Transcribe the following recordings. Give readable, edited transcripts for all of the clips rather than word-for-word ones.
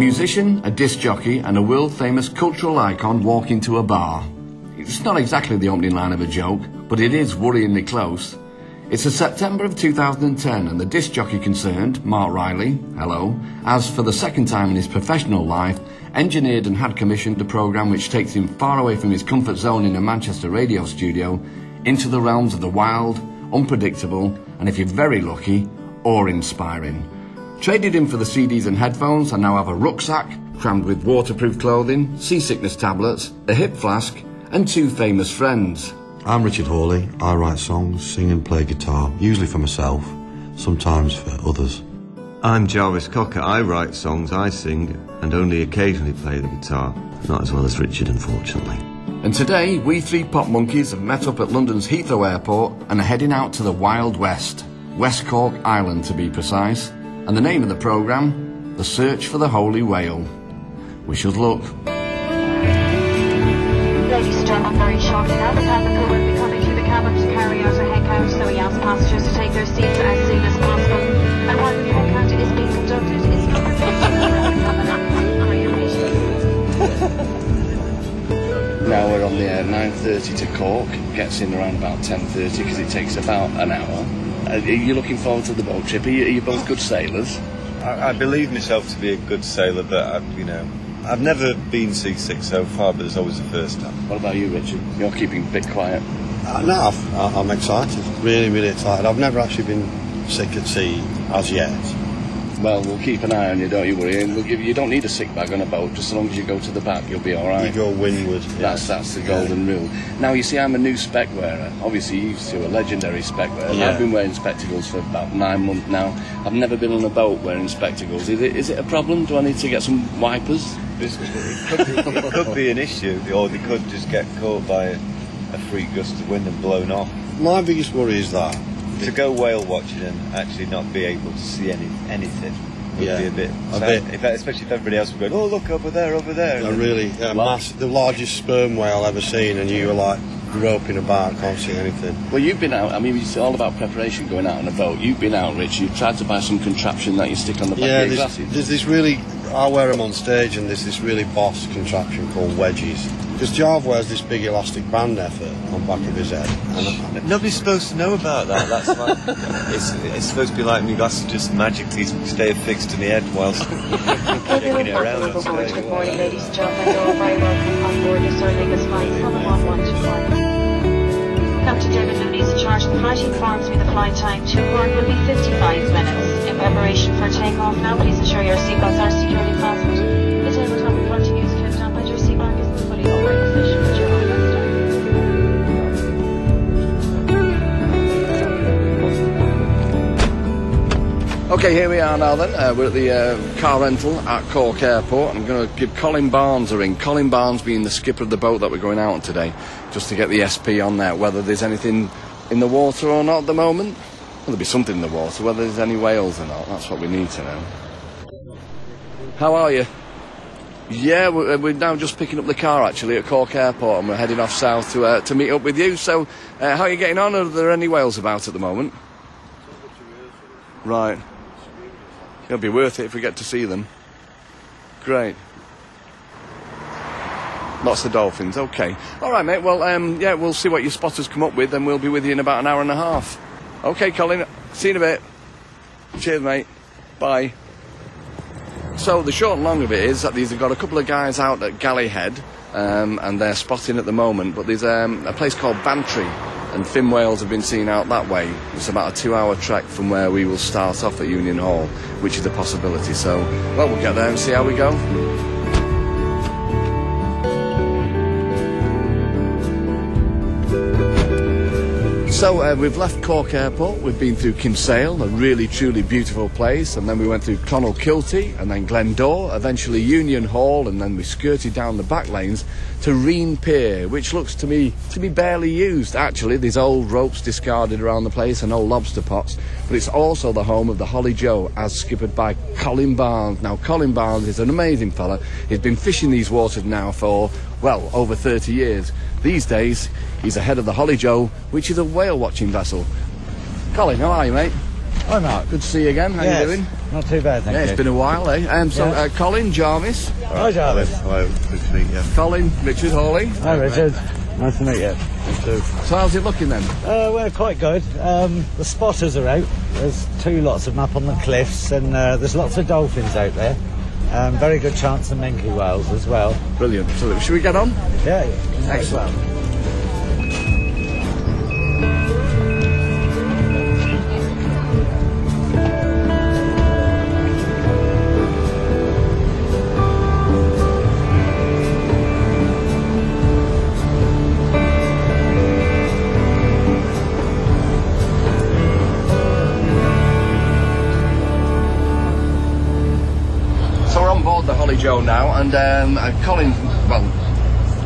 musician, a disc jockey and a world-famous cultural icon walk into a bar. It's not exactly the opening line of a joke, but it is worryingly close. It's the September of 2010 and the disc jockey concerned, Marc Riley, hello, has for the second time in his professional life engineered and had commissioned a programme which takes him far away from his comfort zone in a Manchester radio studio into the realms of the wild, unpredictable and, if you're very lucky, awe-inspiring. Traded in for the CDs and headphones, I now have a rucksack crammed with waterproof clothing, seasickness tablets, a hip flask and two famous friends. I'm Richard Hawley. I write songs, sing and play guitar, usually for myself, sometimes for others. I'm Jarvis Cocker. I write songs, I sing and only occasionally play the guitar. Not as well as Richard, unfortunately. And today, we three pop monkeys have met up at London's Heathrow Airport and are heading out to the Wild West, West Cork Island to be precise. And the name of the programme, The Search for the Holy Whale. Wish us luck. Ladies and gentlemen, very shortly now, the passenger will be coming through the cabin to carry out a head count, so he asks passengers to take their seats as soon as possible. And while the head count is being conducted, it's not for your patience. Now we're on the 9:30 to Cork, gets in around about 10:30 because it takes about an hour. Are you looking forward to the boat trip? Are you both good sailors? I believe myself to be a good sailor, but I've never been seasick so far, but it's always the first time. What about you, Richard? You're keeping a bit quiet. No, I'm excited, really excited. I've never actually been sick at sea as yet. Well, we'll keep an eye on you, don't you worry, and you don't need a sick bag on a boat, just as long as you go to the back, you'll be alright. You go windward. That's the golden rule. Now, you see, I'm a new spec wearer. Obviously, you two are legendary spec wearers. Yeah. I've been wearing spectacles for about 9 months now. I've never been on a boat wearing spectacles. Is it a problem? Do I need to get some wipers? It could be an issue, or they could just get caught by a free gust of wind and blown off. My biggest worry is that. To go whale watching and actually not be able to see anything would be a bit. Especially if everybody else would go, oh look over there. The largest sperm whale I've ever seen, and you were like groping about, can't see anything. Well, you've been out. I mean, it's all about preparation, going out on a boat. You've been out, Rich. You've tried to buy some contraption that you stick on the back of your glasses. There's this really. I wear them on stage, and there's this really boss contraption called wedgies. Because Jarv wears this big elastic band effort on the back of his head. And nobody's supposed to know about that. That's like it's supposed to be like my glasses just magically stay affixed to the head whilst shaking it around on stage. Good morning, ladies and gentlemen. You're very welcome on board the Sir Lingus flight 71121. Captain David Looney's in charge of the flight. He informs me the flight time to Cork will be 55 minutes. In preparation for takeoff now, please ensure your seatbelts are securely fastened. The tabletop in front of you is clipped up and your seat back is fully over in position with your armrest down. Okay, here we are now then. We're at the car rental at Cork Airport. I'm going to give Colin Barnes a ring. Colin Barnes being the skipper of the boat that we're going out on today, just to get the SP on there, whether there's anything in the water or not at the moment. Well, there'll be something in the water, whether there's any whales or not. That's what we need to know. How are you? Yeah, we're now just picking up the car actually at Cork Airport, and we're heading off south to meet up with you. So, how are you getting on? Are there any whales about at the moment? Right. It'll be worth it if we get to see them. Great. Lots of dolphins. Okay. All right, mate. Well, yeah, we'll see what your spotters come up with, and we'll be with you in about an hour and a half. Okay, Colin. See you in a bit. Cheers, mate. Bye. So the short and long of it is that these have got a couple of guys out at Galley Head, and they're spotting at the moment. But there's a place called Bantry, and fin whales have been seen out that way. It's about a 2-hour trek from where we will start off at Union Hall, which is a possibility. So, well, we'll get there and see how we go. So we've left Cork Airport, we've been through Kinsale, a really truly beautiful place, and then we went through Clonakilty and then Glendore, eventually Union Hall, and then we skirted down the back lanes to Reen Pier, which looks to me barely used actually. There's old ropes discarded around the place and old lobster pots, but it's also the home of the Holly Joe, as skippered by Colin Barnes. Now Colin Barnes is an amazing fella. He's been fishing these waters now for, well, over 30 years. These days, he's ahead of the Holly Joe, which is a whale watching vessel. Colin, how are you, mate? Hi, Mark. Good to see you again. How you doing? Not too bad, thank you. It's been a while, eh? Colin, Jarvis. Hi, Jarvis. Hello, good to meet you. Colin, Richard, Hawley. Hi, Richard. Nice to meet you. So how's it looking then? We're quite good. The spotters are out. There's 2 lots of them up on the cliffs, and there's lots of dolphins out there. Very good chance of minke whales as well. Brilliant. So should we get on? Yeah. Excellent. The Holly Joe now, and Colin, well,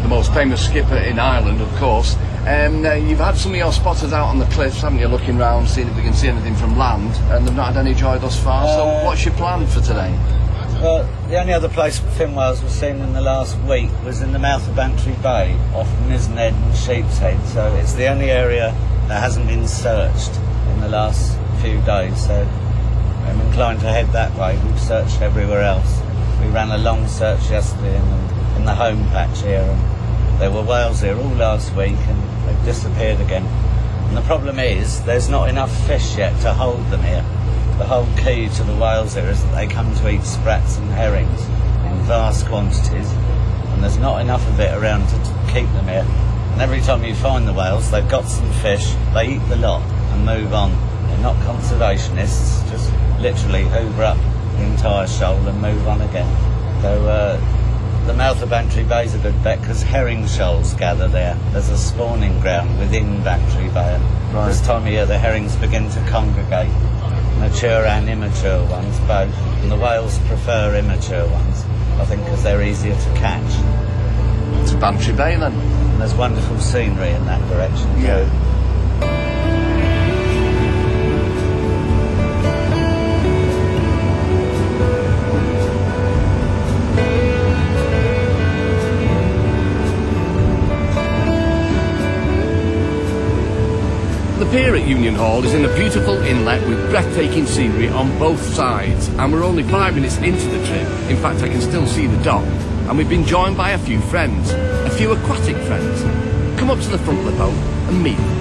the most famous skipper in Ireland, of course. You've had some of your spotters out on the cliffs, haven't you, looking round, seeing if they can see anything from land, and they've not had any joy thus far. So what's your plan for today? Well, the only other place fin whales we've seen in the last week was in the mouth of Bantry Bay, off Misnhead and Sheepshead, so it's the only area that hasn't been searched in the last few days, so I'm inclined to head that way. We've searched everywhere else. We ran a long search yesterday in the home patch here, and there were whales here all last week, and they've disappeared again. And the problem is, there's not enough fish yet to hold them here. The whole key to the whales here is that they come to eat sprats and herrings in vast quantities, and there's not enough of it around to keep them here. And every time you find the whales, they've got some fish, they eat the lot and move on. They're not conservationists, just literally hoover up the entire shoal and move on again. So the mouth of Bantry Bay is a good bet because herring shoals gather there. There's a spawning ground within Bantry Bay, and this time of year the herrings begin to congregate, mature and immature ones both, and the whales prefer immature ones, I think, because they're easier to catch. It's Bantry Bay then. And there's wonderful scenery in that direction. Yeah. The pier at Union Hall is in a beautiful inlet with breathtaking scenery on both sides, and we're only 5 minutes into the trip. In fact, I can still see the dock, and we've been joined by a few friends, a few aquatic friends. Come up to the front of the boat and meet them.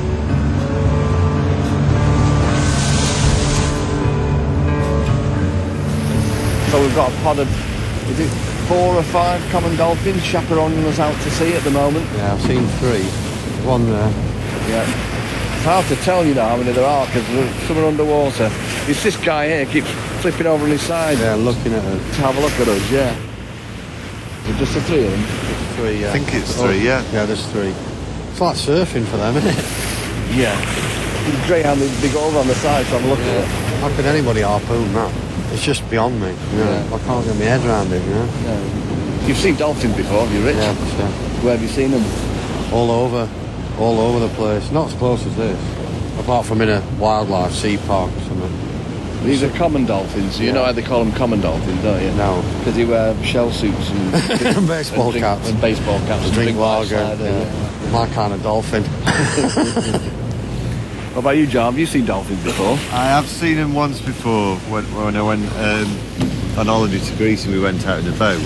So we've got a pod of, is it 4 or 5 common dolphins chaperoning us out to sea at the moment? Yeah, I've seen 3. One there. Yeah. It's hard to tell, you know, how many there are, because some are underwater. It's this guy here keeps flipping over on his side. Yeah, looking at us. To have a look at us, yeah. Is it just the 3 of them? Just 3, yeah. I think it's 3, yeah. Yeah, there's 3. It's like surfing for them, isn't it? Yeah. The greyhound, they go over on the side to have a look at it. How can anybody harpoon that? It's just beyond me. Yeah. I can't get my head around it, you know? Yeah. You've seen dolphins before, have you, Rich? Yeah, sure. Where have you seen them? All over the place. Not as close as this, apart from in a wildlife sea park or something. These are common dolphins, so you know how they call them common dolphins, don't you? No. Because they wear shell suits and baseball caps. And baseball caps. And drink lager. Yeah. My kind of dolphin. What about you, John? Have you seen dolphins before? I have seen them once before when I went on holiday to Greece and we went out in a boat.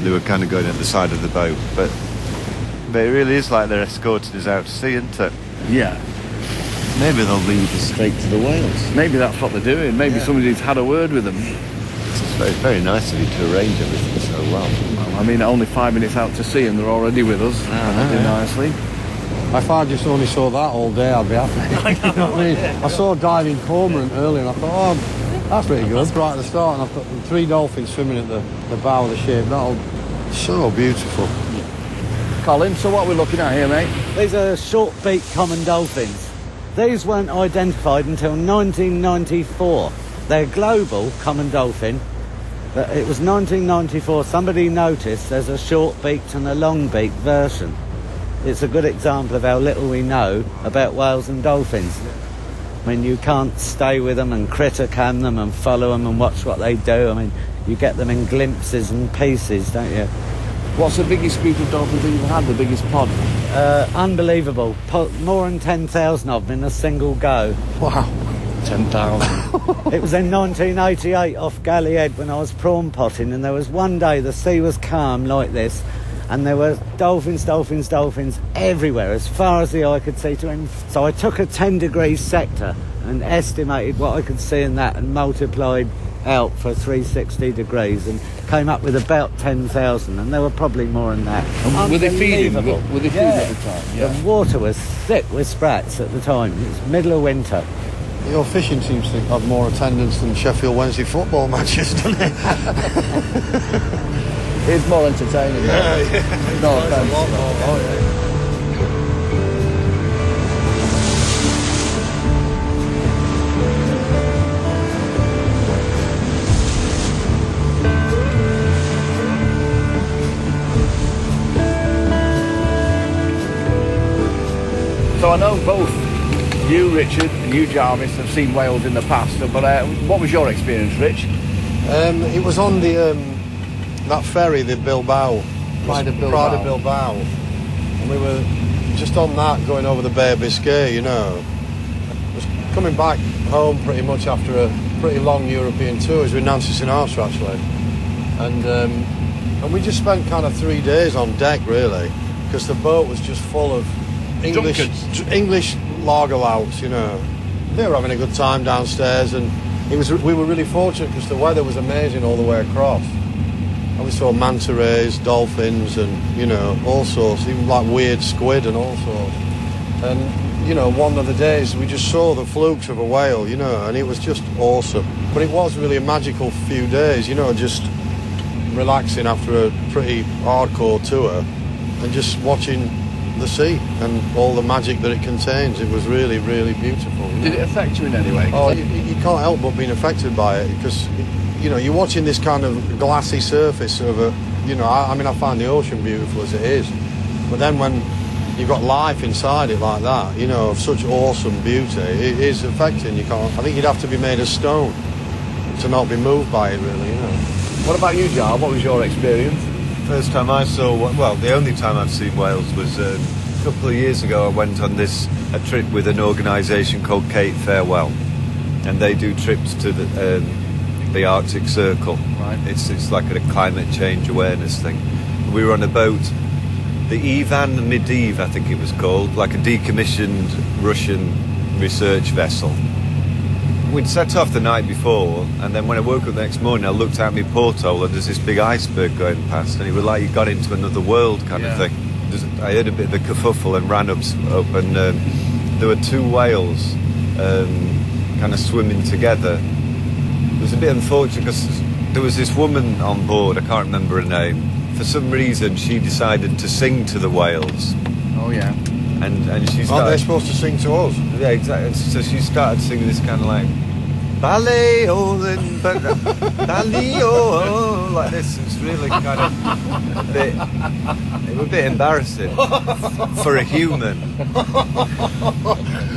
They were kind of going at the side of the boat, but it really is like they're escorting us out to sea, isn't it? Yeah. Maybe they'll lead us straight to the whales. Maybe that's what they're doing. Maybe somebody's had a word with them. It's very nice of you to arrange everything so well. I mean, only 5 minutes out to sea and they're already with us. Nicely. If I just only saw that all day, I'd be happy. You know what I mean? I saw diving cormorant earlier and I thought, oh, that's pretty good. Right at the start, and I've got 3 dolphins swimming at the bow of the ship. That'll so beautiful. Colin, so what are we looking at here, mate? These are short-beaked common dolphins. These weren't identified until 1994. They're global common dolphin, but it was 1994 somebody noticed there's a short-beaked and a long-beaked version. It's a good example of how little we know about whales and dolphins. I mean, you can't stay with them and critter cam them and follow them and watch what they do. I mean, you get them in glimpses and pieces, don't you? What's the biggest group of dolphins that you've had, the biggest pod? Unbelievable. More than 10,000 of them in a single go. Wow. 10,000. It was in 1988 off Galley Head when I was prawn potting, and there was one day the sea was calm like this, and there were dolphins everywhere, as far as the eye could see to him. So I took a 10-degree sector and estimated what I could see in that and multiplied out for 360 degrees and came up with about 10,000, and there were probably more than that. And were they feeding? Were they feeding at the time? Yeah. The water was thick with sprats at the time. It was middle of winter. Your fishing seems to have more attendance than Sheffield Wednesday football matches, doesn't it? It's more entertaining. Yeah. No offence. So I know both you, Richard, and you, Jarvis, have seen whales in the past, but what was your experience, Rich? It was on the that ferry, the Bilbao. Pride of Bilbao. And we were just on that going over the Bay of Biscay, you know. I was coming back home pretty much after a pretty long European tour. It was with Nancy Sinatra, actually. And we just spent kind of 3 days on deck, really, because the boat was just full of English lager louts, you know. They were having a good time downstairs, and we were really fortunate because the weather was amazing all the way across. And we saw manta rays, dolphins, and, you know, all sorts, even like weird squid and all sorts. And, you know, one of the days we just saw the flukes of a whale, you know, and it was just awesome. But it was really a magical few days, you know, just relaxing after a pretty hardcore tour and just watching the sea and all the magic that it contains. It was really, really beautiful. Did it affect you in any way? Oh, you can't help but being affected by it because, you know, you're watching this kind of glassy surface of a, you know, I mean, I find the ocean beautiful as it is, but then when you've got life inside it like that, you know, of such awesome beauty, it is affecting. You can't, I think you'd have to be made of stone to not be moved by it, really, you know. What about you, Jar? What was your experience? First time I saw, well, the only time I've seen whales was a couple of years ago. I went on a trip with an organisation called Cape Farewell, and they do trips to the Arctic Circle. Right. It's like a climate change awareness thing. We were on a boat, the Ivan Medivh, I think it was called, like a decommissioned Russian research vessel. We'd set off the night before, and then when I woke up the next morning, I looked out my porthole and there's this big iceberg going past, and it was like you got into another world kind of thing. I heard a bit of a kerfuffle and ran up and there were two whales kind of swimming together. It was a bit unfortunate because there was this woman on board, I can't remember her name. For some reason, she decided to sing to the whales. Oh, yeah. And she started... Aren't they supposed to sing to us? Yeah, exactly. So she started singing this kind of like... Ballet-o, ballet-o, like this. It's really kind of a bit... It was a bit embarrassing for a human.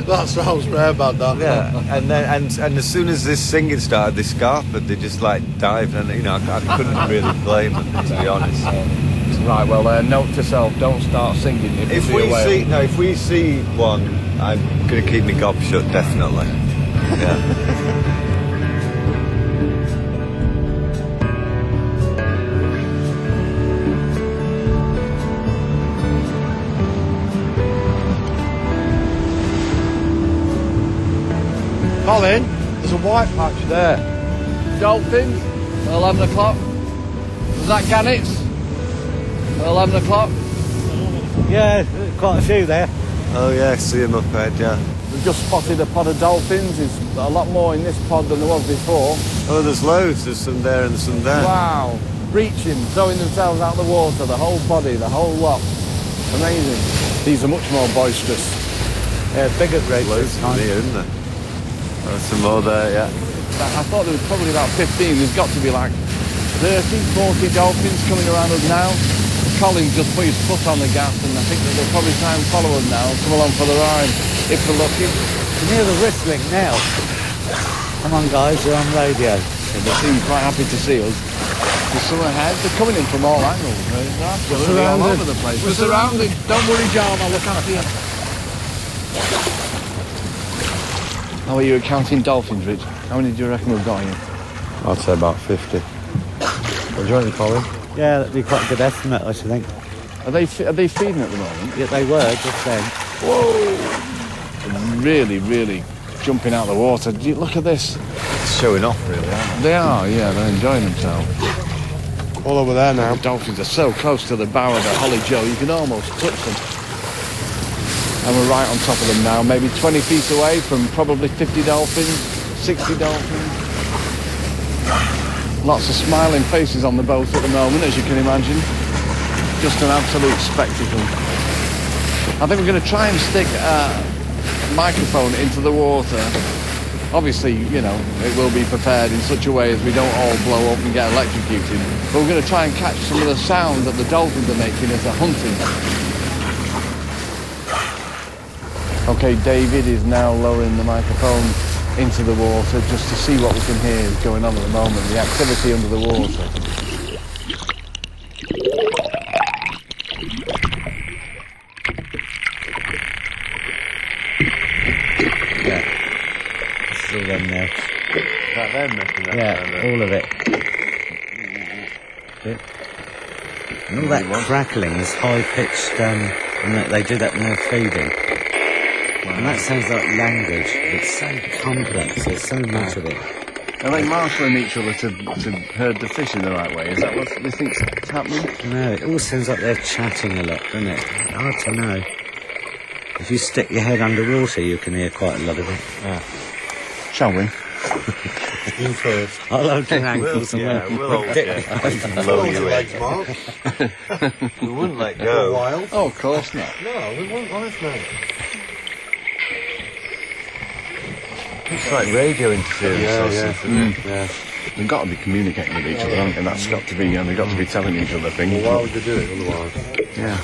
That sounds very bad, that. Yeah, and as soon as this singing started, they scarpered, they just like dived, and you know, I couldn't really blame them, to be honest. Right, well, note to self, don't start singing if we see one, I'm going to keep my gob shut, definitely. Yeah. Colin, there's a white patch there. Dolphins, at 11 o'clock. Was that gannets? At 11 o'clock? Yeah, quite a few there. Oh yeah, see them up ahead, yeah. We've just spotted a pod of dolphins. There's a lot more in this pod than there was before. Oh, there's loads. There's some there and some there. Wow. Breaching, throwing themselves out of the water, the whole body, the whole lot. Amazing. These are much more boisterous. Yeah, bigger breaks. Loads from here, isn't there? There's some more there, yeah. I thought there was probably about 15. There's got to be like 30, 40 dolphins coming around us now. Colin just put his foot on the gas, and I think that they'll probably try and follow us now, come along for the ride, if they're lucky. You can hear the whistling now. Come on, guys, we're on radio. Yeah, they seem quite happy to see us. There's some ahead. They're coming in from all angles. They're absolutely all over the place. We're surrounded. Don't worry, John, I'll look after you. How are you counting dolphins, Rich? How many do you reckon we've got here? I'd say about 50. What do you want, Colin? Yeah, that'd be quite a good estimate, I should think. Are they feeding at the moment? Yeah, they were just then. Whoa! They're really, really jumping out of the water. Look at this. It's showing off, really, aren't They are, yeah, they're enjoying themselves. All over there now. The dolphins are so close to the bow of the Holly Joe, you can almost touch them. And we're right on top of them now, maybe 20 feet away from probably 50 dolphins, 60 dolphins. Lots of smiling faces on the boat at the moment, as you can imagine. Just an absolute spectacle. I think we're going to try and stick a microphone into the water. Obviously, you know, it will be prepared in such a way as we don't all blow up and get electrocuted. But we're going to try and catch some of the sound that the dolphins are making as they're hunting. Okay, David is now lowering the microphone into the water just to see what we can hear is going on at the moment, the activity under the water. Yeah. This is all them there. Is that them making that Yeah, sound? all of it. And all that crackling is high-pitched, and they do that when they're feeding. And that sounds like language. It's so complex. There's so much of it. Are they marshalling each other to herd the fish in the right way? Is that what they think's happening? I don't know. It all sounds like they're chatting a lot, doesn't it? Hard to know. If you stick your head underwater, you can hear quite a lot of it. Yeah. Shall we? You first. I'll hold your ankles and we'll hold you. Lower your legs, Mark. We wouldn't let go. Wild? Oh, of course not. No, we won't live now. It's like radio interference or something. Yeah. They've got to be communicating with each other, haven't they? That's got to be, they've got to be telling each other things. Well, why would they do it otherwise? Yeah,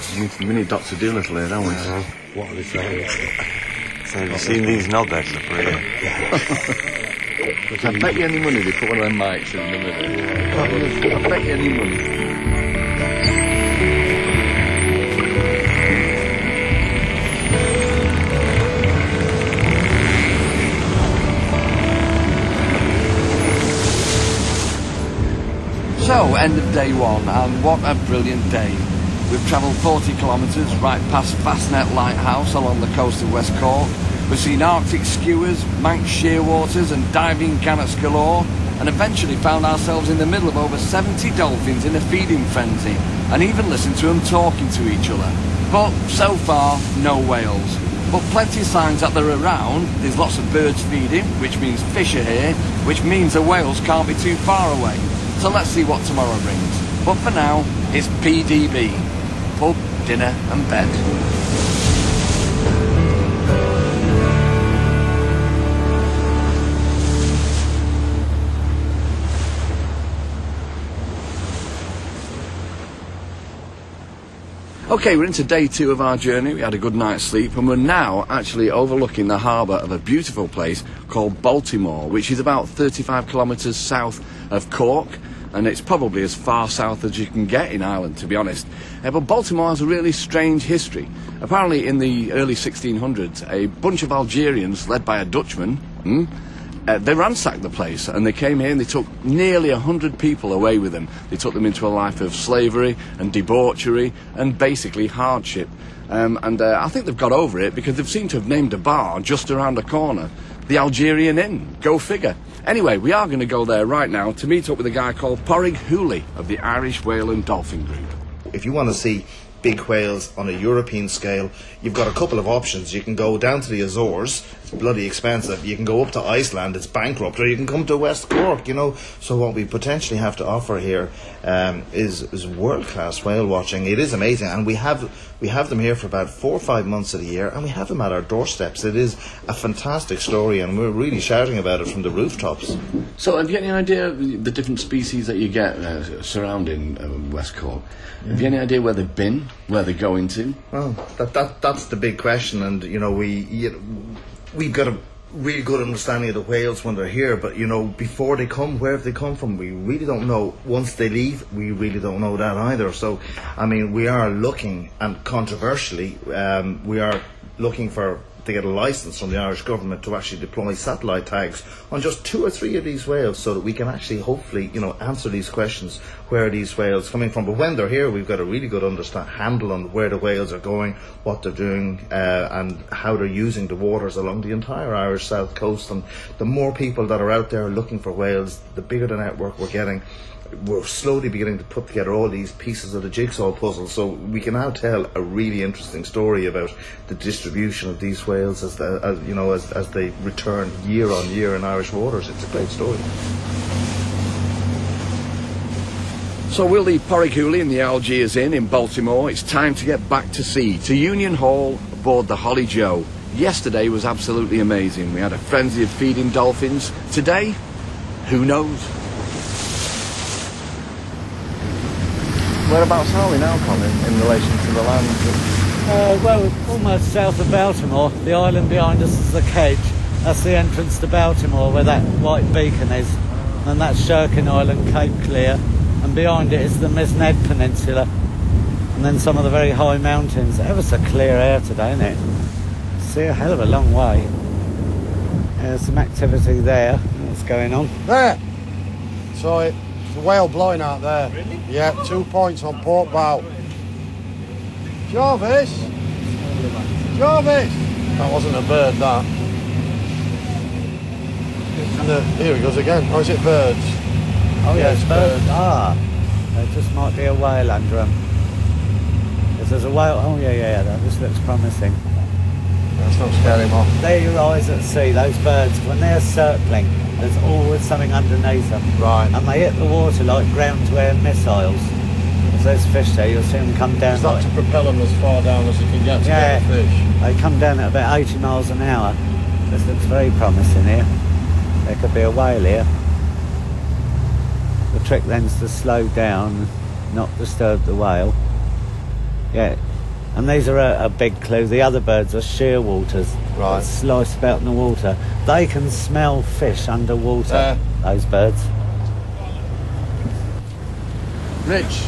we need Dr. Doolittle here, don't we? What are they saying? So have you seen these knobheads up here? I bet you any money they put one of them mics in the middle. I bet you any money. So, end of day one, and what a brilliant day. We've travelled 40 kilometres right past Fastnet Lighthouse along the coast of West Cork. We've seen Arctic skuas, Manx shearwaters and diving gannets galore, and eventually found ourselves in the middle of over 70 dolphins in a feeding frenzy, and even listened to them talking to each other. But so far, no whales. But plenty of signs that they're around. There's lots of birds feeding, which means fish are here, which means the whales can't be too far away. So let's see what tomorrow brings. But for now, it's PDB. Pub, dinner and bed. Okay, we're into day 2 of our journey. We had a good night's sleep and we're now actually overlooking the harbour of a beautiful place called Baltimore, which is about 35 kilometres south of Cork, and it's probably as far south as you can get in Ireland, to be honest. But Baltimore has a really strange history. Apparently in the early 1600s, a bunch of Algerians led by a Dutchman, they ransacked the place and they came here and they took nearly 100 people away with them. They took them into a life of slavery and debauchery and basically hardship. I think they've got over it because they've seemed to have named a bar just around the corner, the Algerian Inn. Go figure. Anyway, we are going to go there right now to meet up with a guy called Porrig Hawley of the Irish Whale and Dolphin Group. If you want to see big whales on a European scale, you've got a couple of options. You can go down to the Azores, it's bloody expensive. You can go up to Iceland, it's bankrupt, or you can come to West Cork, you know. So what we potentially have to offer here is world-class whale watching. It is amazing, and we have them here for about 4 or 5 months of the year, and we have them at our doorsteps. It is a fantastic story, and we're really shouting about it from the rooftops. So have you any idea of the different species that you get surrounding West Cork? Have you any idea where they've been, where they're going to? Well, that's the big question, and you know we've got a really good understanding of the whales when they're here, but you know before they come, where have they come from? We really don't know. Once they leave, we really don't know that either. So, I mean, we are looking, and controversially, we are looking for to get a licence from the Irish government to actually deploy satellite tags on just 2 or 3 of these whales, so that we can actually hopefully, you know, answer these questions. Where are these whales coming from? But when they're here, we've got a really good handle on where the whales are going, what they're doing, and how they're using the waters along the entire Irish south coast. And the more people that are out there looking for whales, the bigger the network we're getting. We're slowly beginning to put together all these pieces of the jigsaw puzzle, so we can now tell a really interesting story about the distribution of these whales as they return year on year in Irish waters. It's a great story. So we'll leave Porricooley and the Algiers Inn in Baltimore. It's time to get back to sea, to Union Hall aboard the Holly Joe. Yesterday was absolutely amazing. We had a frenzy of feeding dolphins. Today, who knows? Whereabouts are we now, Colin, in relation to the land? Well, almost south of Baltimore. The island behind us is the Kedge. That's the entrance to Baltimore, where that white beacon is. And that's Shirkin Island, Cape Clear. And behind it is the Misned Peninsula. And then some of the very high mountains. Ever so clear air today, isn't it? See a hell of a long way. There's some activity there. What's going on? There! Saw it. The whale blowing out there. Really? Yeah, 2 points on port bow. Jarvis! Jarvis! That wasn't a bird, that. And here he goes again. Or is it birds? Oh yeah, it's birds. Ah, there just might be a whale under them. If there's a whale, oh yeah, this looks promising. Let's not scare him off. They're your eyes at sea, those birds. When they're circling, there's always something underneath them. Right. And they hit the water like ground-to-air missiles. If there's fish there, you'll see them come down. Is that to propel them as far down as they can get to get the fish? They come down at about 80 miles an hour. This looks very promising here. There could be a whale here. The trick then is to slow down, not disturb the whale. Yeah. And these are a big clue. The other birds are shearwaters. Right. That slice about in the water. They can smell fish underwater, those birds. Rich.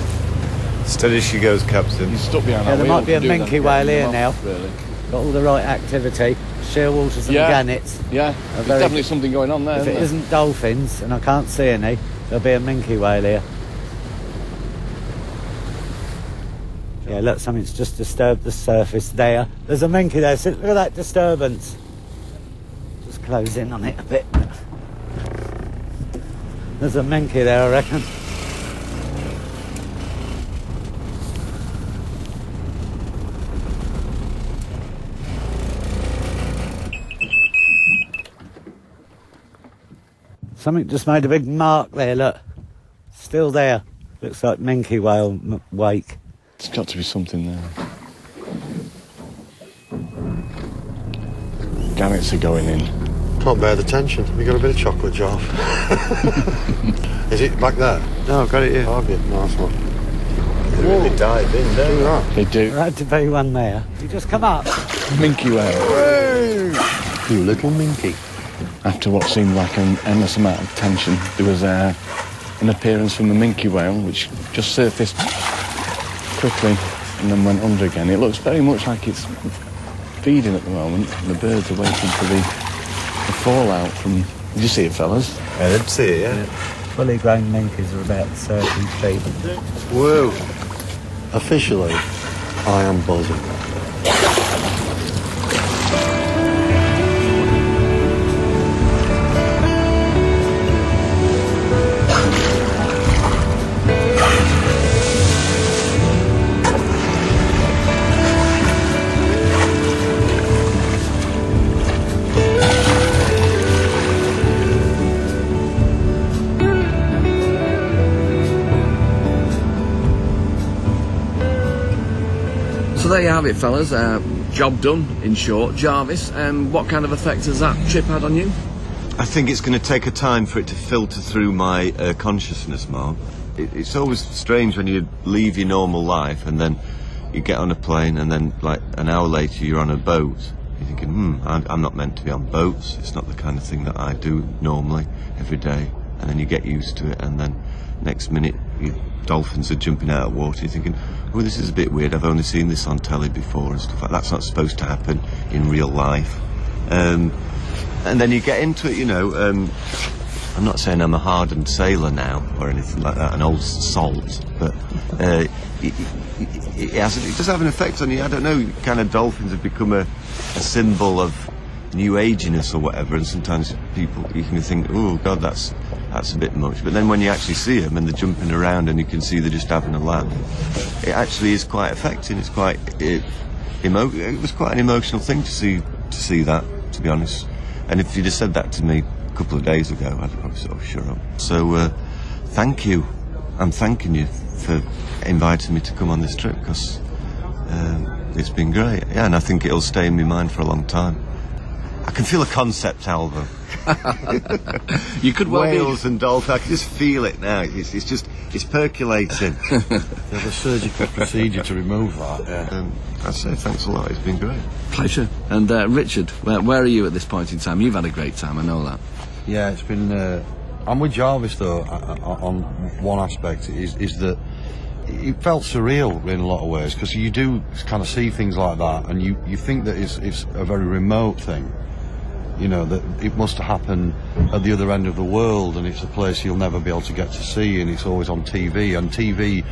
Steady she goes, Captain. He's stuck behind Yeah, there might be a minke whale here now. Really. Got all the right activity. Shearwaters and gannets. Yeah, there's definitely something going on there. If it isn't dolphins, and I can't see any, there'll be a minke whale here. Yeah, look, something's just disturbed the surface there. There's a minke there. Look at that disturbance. Just close in on it a bit. There's a minke there, I reckon. Something just made a big mark there, look. Still there. Looks like minke whale wake. There's got to be something there. Gannets are going in. Can't bear the tension. Have you got a bit of chocolate, Jarv? Is it back there? No, I've got it here. Oh, have you? Nice one. They really dive in, don't they? They do. There had to be one there. You just come up. Minke whale. You little minke. After what seemed like an endless amount of tension, there was an appearance from the minke whale, which just surfaced quickly and then went under again. It looks very much like it's feeding at the moment. The birds are waiting for the fallout from... Did you see it, fellas? I did see it, yeah. Fully grown minkies are about 30 feet. Whoa. Officially, I am buzzing. So there you have it, fellas. Job done, in short. Jarvis, what kind of effect has that trip had on you? I think it's going to take a time for it to filter through my consciousness, Mark. It's always strange when you leave your normal life and then you get on a plane and then, like, an hour later you're on a boat. You're thinking, I'm not meant to be on boats. It's not the kind of thing that I do normally, every day. And then you get used to it and then next minute dolphins are jumping out of water. You're thinking, oh, this is a bit weird. I've only seen this on telly before and stuff like that. That's not supposed to happen in real life. And then you get into it, I'm not saying I'm a hardened sailor now or anything like that, an old salt, but it does have an effect on you. I don't know, kind of dolphins have become a symbol of new aginess or whatever, and sometimes you can think, oh God, that's a bit much. But then when you actually see them and they're jumping around and you can see they're just having a laugh, it actually is quite affecting. It's quite it was quite an emotional thing to see that, to be honest. And if you'd have said that to me a couple of days ago, I'd probably sort of shut up. So thank you. I'm thanking you for inviting me to come on this trip, because it's been great. Yeah, and I think it'll stay in my mind for a long time. I can feel a concept album. You could well Whales and dolphins. I can just feel it now. It's percolating. There's a surgical procedure to remove that. Yeah. I'd say thanks a lot. It's been great. Pleasure. And Richard, where are you at this point in time? You've had a great time, I know that. Yeah, it's been. I'm with Jarvis though. On one aspect is that it felt surreal in a lot of ways, because you do kind of see things like that, and you think that it's a very remote thing. That it must happen at the other end of the world, and it's a place you'll never be able to get to see, and it's always on TV, and TV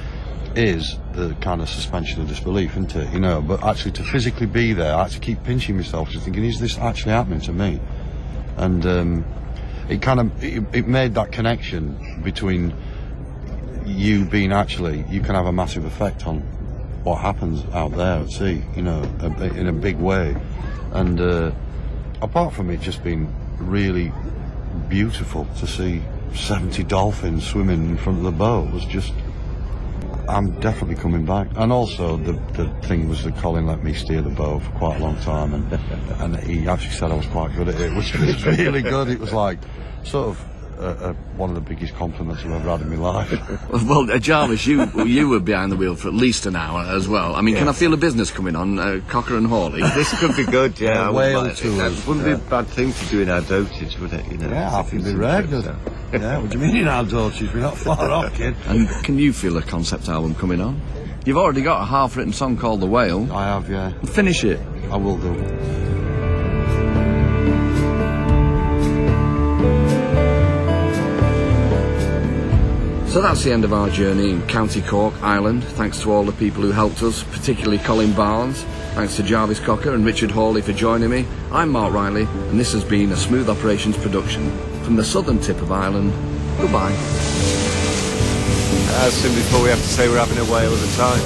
is the kind of suspension of disbelief, isn't it? But actually to physically be there, I actually keep pinching myself, just thinking, is this actually happening to me? And it made that connection between you being you can have a massive effect on what happens out there at sea, in a big way. And apart from it just being really beautiful to see 70 dolphins swimming in front of the boat, was just, I'm definitely coming back. And also the thing was that Colin let me steer the boat for quite a long time, and he actually said I was quite good at it, which was really good. It was like sort of one of the biggest compliments I've ever had in my life. Well, Jarvis, you were behind the wheel for at least an hour as well. I mean, Can I feel a business coming on, Cocker and Hawley? This could be good, yeah. Whale tours. That wouldn't be a bad thing to do in our dotage, would it? Yeah, I think it'd be rare good. Yeah, what do you mean in our dotage? We're not far off, kid. And can you feel a concept album coming on? You've already got a half-written song called The Whale. I have, yeah. Finish it. I will do. So that's the end of our journey in County Cork, Ireland. Thanks to all the people who helped us, particularly Colin Barnes. Thanks to Jarvis Cocker and Richard Hawley for joining me. I'm Marc Riley, and this has been a Smooth Operations production. From the southern tip of Ireland, goodbye. As soon before we have to say we're having a whale at a time.